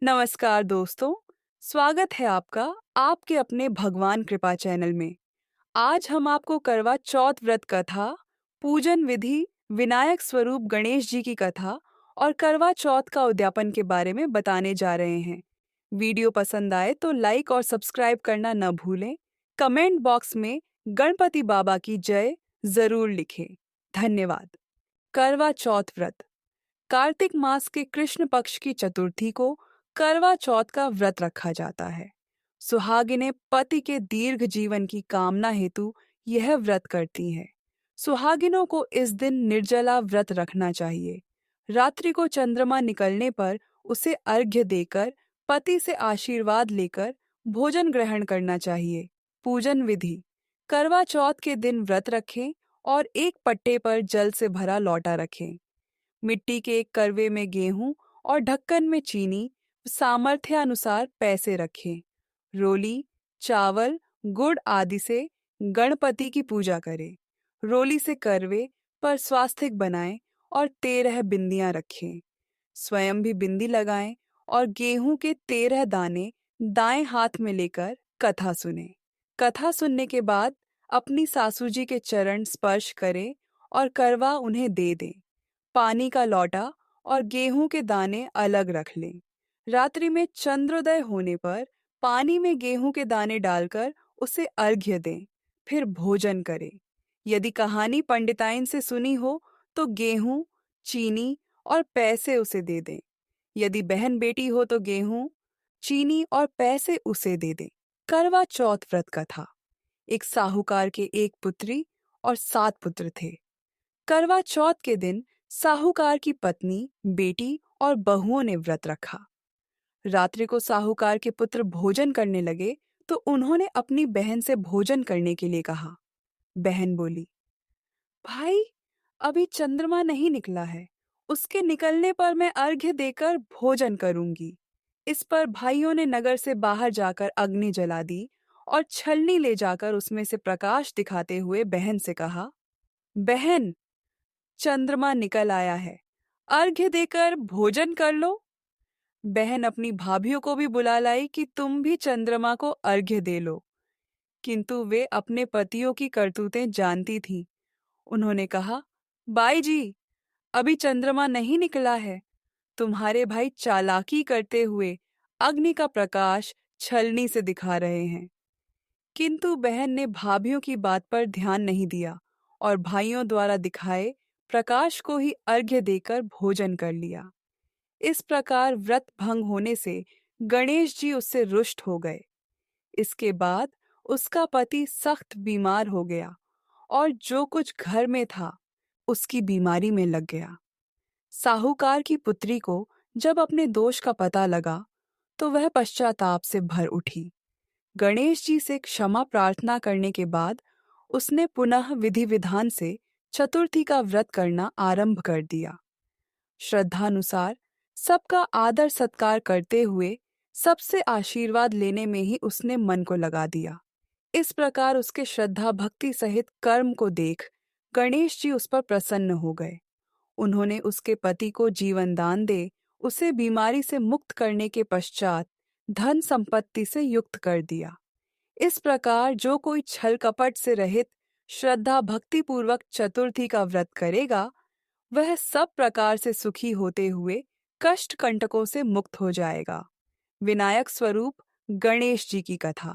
नमस्कार दोस्तों, स्वागत है आपका आपके अपने भगवान कृपा चैनल में। आज हम आपको करवा चौथ व्रत कथा, पूजन विधि, विनायक स्वरूप गणेश जी की कथा और करवा चौथ का उद्यापन के बारे में बताने जा रहे हैं। वीडियो पसंद आए तो लाइक और सब्सक्राइब करना न भूलें। कमेंट बॉक्स में गणपति बाबा की जय जरूर लिखें। धन्यवाद। करवा चौथ व्रत कार्तिक मास के कृष्ण पक्ष की चतुर्थी को करवा चौथ का व्रत रखा जाता है। सुहागिनें पति के दीर्घ जीवन की कामना हेतु यह व्रत करती हैं। सुहागिनों को इस दिन निर्जला व्रत रखना चाहिए। रात्रि को चंद्रमा निकलने पर उसे अर्घ्य देकर पति से आशीर्वाद लेकर भोजन ग्रहण करना चाहिए। पूजन विधि: करवा चौथ के दिन व्रत रखें और एक पट्टे पर जल से भरा लौटा रखें। मिट्टी के एक करवे में गेहूं और ढक्कन में चीनी, सामर्थ्यानुसार पैसे रखें। रोली, चावल, गुड़ आदि से गणपति की पूजा करें। रोली से करवे पर स्वास्तिक बनाएं और 13 बिंदियां रखें। स्वयं भी बिंदी लगाएं और गेहूं के 13 दाने दाएं हाथ में लेकर कथा सुने। कथा सुनने के बाद अपनी सासू जी के चरण स्पर्श करें और करवा उन्हें दे दें। पानी का लौटा और गेहूं के दाने अलग रख लें। रात्रि में चंद्रोदय होने पर पानी में गेहूं के दाने डालकर उसे अर्घ्य दें, फिर भोजन करें। यदि कहानी पंडिताइन से सुनी हो तो गेहूं, चीनी और पैसे उसे दे दें। यदि बहन बेटी हो तो गेहूं, चीनी और पैसे उसे दे दें। करवा चौथ व्रत कथा: एक साहूकार के एक पुत्री और 7 पुत्र थे। करवा चौथ के दिन साहूकार की पत्नी, बेटी और बहुओं ने व्रत रखा। रात्रि को साहूकार के पुत्र भोजन करने लगे तो उन्होंने अपनी बहन से भोजन करने के लिए कहा। बहन बोली, भाई, अभी चंद्रमा नहीं निकला है। उसके निकलने पर मैं अर्घ्य देकर भोजन करूंगी। इस पर भाइयों ने नगर से बाहर जाकर अग्नि जला दी और छलनी ले जाकर उसमें से प्रकाश दिखाते हुए बहन से कहा, बहन, चंद्रमा निकल आया है, अर्घ्य देकर भोजन कर लो। बहन अपनी भाभियों को भी बुला लाई कि तुम भी चंद्रमा को अर्घ्य दे लो, किंतु वे अपने पतियों की करतूतें जानती थीं। उन्होंने कहा, बाई जी, अभी चंद्रमा नहीं निकला है। तुम्हारे भाई चालाकी करते हुए अग्नि का प्रकाश छलनी से दिखा रहे हैं। किंतु बहन ने भाभियों की बात पर ध्यान नहीं दिया और भाइयों द्वारा दिखाए प्रकाश को ही अर्घ्य देकर भोजन कर लिया। इस प्रकार व्रत भंग होने से गणेश जी उससे रुष्ट हो गए। इसके बाद उसका पति सख्त बीमार हो गया और जो कुछ घर में था उसकी बीमारी में लग गया। साहूकार की पुत्री को जब अपने दोष का पता लगा तो वह पश्चाताप से भर उठी। गणेश जी से क्षमा प्रार्थना करने के बाद उसने पुनः विधि विधान से चतुर्थी का व्रत करना आरंभ कर दिया। श्रद्धानुसार सबका आदर सत्कार करते हुए सबसे आशीर्वाद लेने में ही उसने मन को लगा दिया। इस प्रकार उसके श्रद्धा भक्ति सहित कर्म को देख गणेश जी उस पर प्रसन्न हो गए। उन्होंने उसके पति को जीवन दान दे उसे बीमारी से मुक्त करने के पश्चात धन संपत्ति से युक्त कर दिया। इस प्रकार जो कोई छल कपट से रहित श्रद्धा भक्ति पूर्वक चतुर्थी का व्रत करेगा, वह सब प्रकार से सुखी होते हुए कष्ट कंटकों से मुक्त हो जाएगा। विनायक स्वरूप गणेश जी की कथा: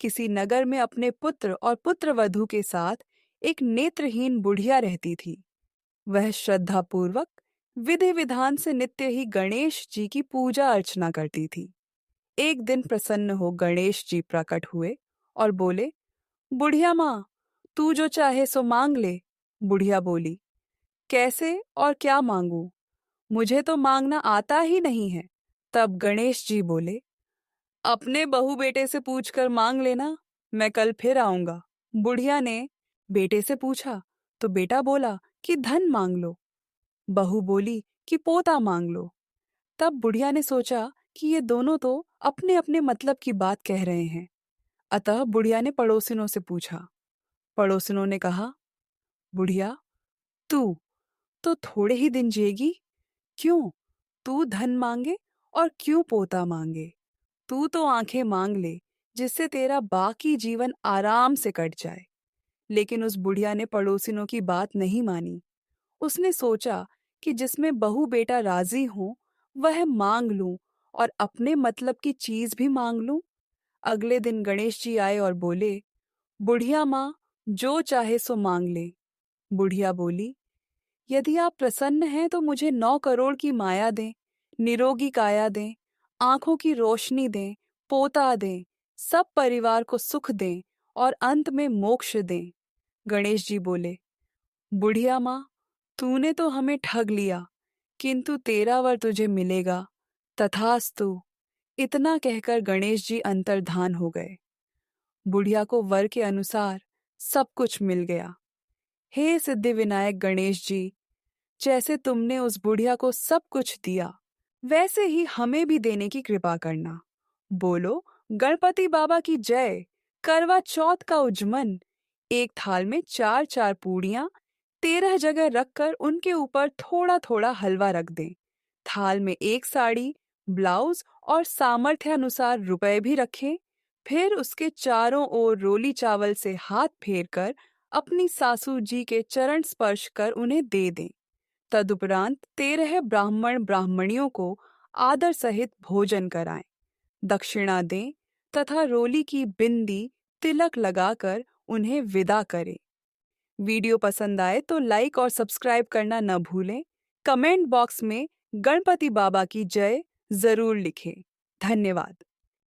किसी नगर में अपने पुत्र और पुत्रवधू के साथ एक नेत्रहीन बुढ़िया रहती थी। वह श्रद्धापूर्वक विधि विधान से नित्य ही गणेश जी की पूजा अर्चना करती थी। एक दिन प्रसन्न हो गणेश जी प्रकट हुए और बोले, बुढ़िया माँ, तू जो चाहे सो मांग ले। बुढ़िया बोली, कैसे और क्या मांगू? मुझे तो मांगना आता ही नहीं है। तब गणेश जी बोले, अपने बहू बेटे से पूछकर मांग लेना, मैं कल फिर आऊंगा। बुढ़िया ने बेटे से पूछा तो बेटा बोला कि धन मांग लो। बहू बोली कि पोता मांग लो। तब बुढ़िया ने सोचा कि ये दोनों तो अपने अपने मतलब की बात कह रहे हैं। अतः बुढ़िया ने पड़ोसिनों से पूछा। पड़ोसिनों ने कहा, बुढ़िया, तू तो थोड़े ही दिन जिएगी, क्यों? तू धन मांगे और क्यों पोता मांगे? तू तो आंखें मांग ले, जिससे तेरा बाकी जीवन आराम से कट जाए। लेकिन उस बुढ़िया ने पड़ोसिनों की बात नहीं मानी। उसने सोचा कि जिसमें बहू बेटा राजी हो वह मांग लूं और अपने मतलब की चीज भी मांग लूं। अगले दिन गणेश जी आए और बोले, बुढ़िया माँ, जो चाहे सो मांग ले। बुढ़िया बोली, यदि आप प्रसन्न हैं तो मुझे 9 करोड़ की माया दें, निरोगी काया दें, आंखों की रोशनी दें, पोता दें, सब परिवार को सुख दें और अंत में मोक्ष दें। गणेश जी बोले, बुढ़िया माँ, तूने तो हमें ठग लिया, किंतु तेरा वर तुझे मिलेगा। तथास्तु। इतना कहकर गणेश जी अंतर्धान हो गए। बुढ़िया को वर के अनुसार सब कुछ मिल गया। हे सिद्धि विनायक गणेश जी, जैसे तुमने उस बुढ़िया को सब कुछ दिया, वैसे ही हमें भी देने की कृपा करना। बोलो गणपति बाबा की जय। करवा चौथ का उज्जमन। एक थाल में 4-4 पूड़ियां 13 जगह रखकर उनके ऊपर थोड़ा थोड़ा हलवा रख दें। थाल में एक साड़ी, ब्लाउज और सामर्थ्य अनुसार रुपए भी रखें। फिर उसके चारों ओर रोली चावल से हाथ फेर कर अपनी सासू जी के चरण स्पर्श कर उन्हें दे दें। तदुपरांत 13 ब्राह्मण ब्राह्मणियों को आदर सहित भोजन कराएं, दक्षिणा दें तथा रोली की बिंदी तिलक लगाकर उन्हें विदा करें। वीडियो पसंद आए तो लाइक और सब्सक्राइब करना न भूलें। कमेंट बॉक्स में गणपति बाबा की जय जरूर लिखें। धन्यवाद।